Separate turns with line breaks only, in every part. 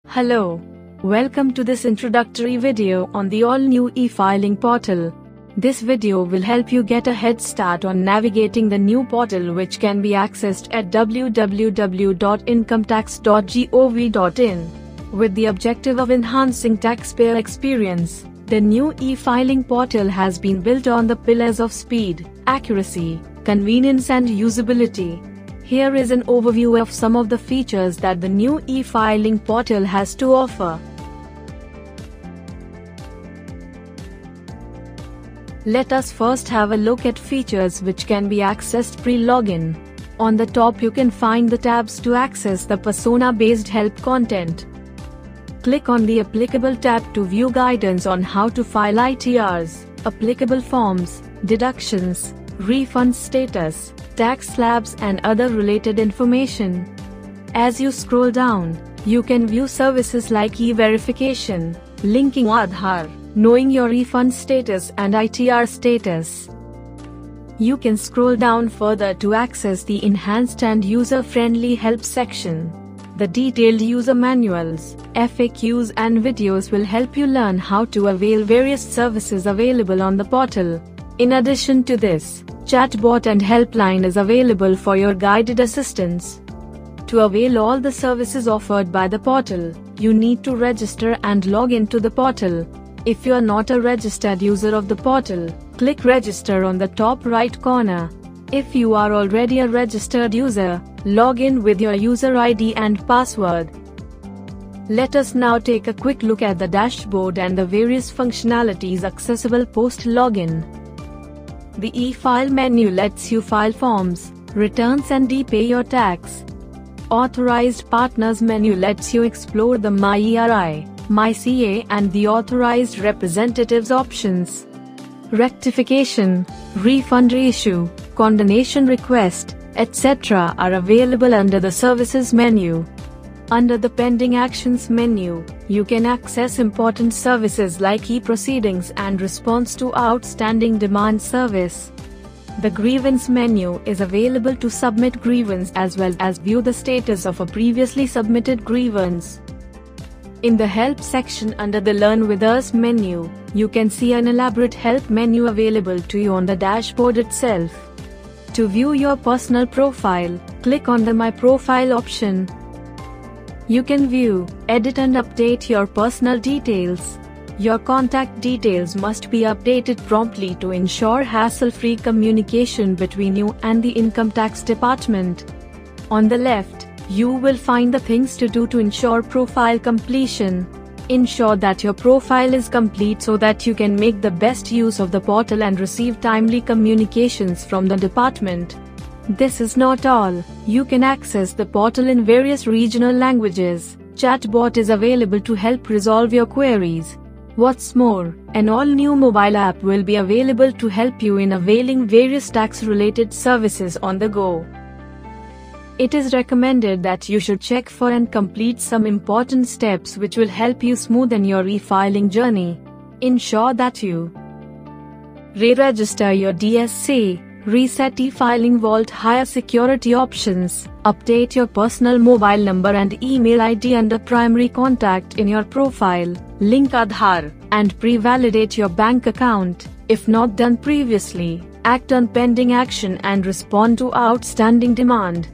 Hello. Welcome to this introductory video on the all-new e-filing portal. This video will help you get a head start on navigating the new portal, which can be accessed at www.incometax.gov.in. With the objective of enhancing taxpayer experience, the new e-filing portal has been built on the pillars of speed, accuracy, convenience and usability. Here is an overview of some of the features that the new e-filing portal has to offer. Let us first have a look at features which can be accessed pre-login. On the top you can find the tabs to access the persona-based help content. Click on the applicable tab to view guidance on how to file ITRs, applicable forms, deductions, refund status, tax slabs and other related information. As you scroll down, you can view services like e-verification, linking Aadhaar, knowing your refund status and ITR status. You can scroll down further to access the enhanced and user-friendly help section. The detailed user manuals, FAQs and videos will help you learn how to avail various services available on the portal. In addition to this, chatbot and helpline is available for your guided assistance. To avail all the services offered by the portal, you need to register and log into the portal. If you are not a registered user of the portal, click register on the top right corner. If you are already a registered user, log in with your user ID and password. Let us now take a quick look at the dashboard and the various functionalities accessible post-login. The e-file menu lets you file forms, returns and e-pay your tax. Authorized Partners menu lets you explore the My ERI, My CA and the Authorized Representatives options. Rectification, refund reissue, condonation request, etc. are available under the Services menu. Under the Pending Actions menu, you can access important services like e-proceedings and response to outstanding demand service. The Grievance menu is available to submit grievance as well as view the status of a previously submitted grievance. In the Help section under the Learn with Us menu, you can see an elaborate help menu available to you on the dashboard itself. To view your personal profile, click on the My Profile option. You can view, edit and update your personal details. Your contact details must be updated promptly to ensure hassle-free communication between you and the Income Tax Department. On the left, you will find the things to do to ensure profile completion. Ensure that your profile is complete so that you can make the best use of the portal and receive timely communications from the department. This is not all. You can access the portal in various regional languages. Chatbot is available to help resolve your queries. What's more, an all-new mobile app will be available to help you in availing various tax-related services on the go. It is recommended that you should check for and complete some important steps which will help you smoothen your e-filing journey. Ensure that you re-register your DSC, reset e-filing vault higher security options, update your personal mobile number and email ID under primary contact in your profile, link Aadhaar, and pre-validate your bank account. If not done previously, act on pending action and respond to outstanding demand.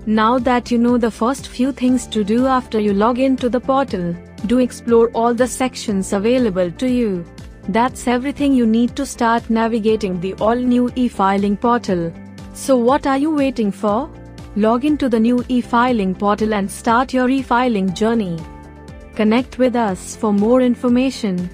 Now that you know the first few things to do after you log into the portal, do explore all the sections available to you. That's everything you need to start navigating the all-new e-filing portal. So what are you waiting for? Log into the new e-filing portal and start your e-filing journey. Connect with us for more information.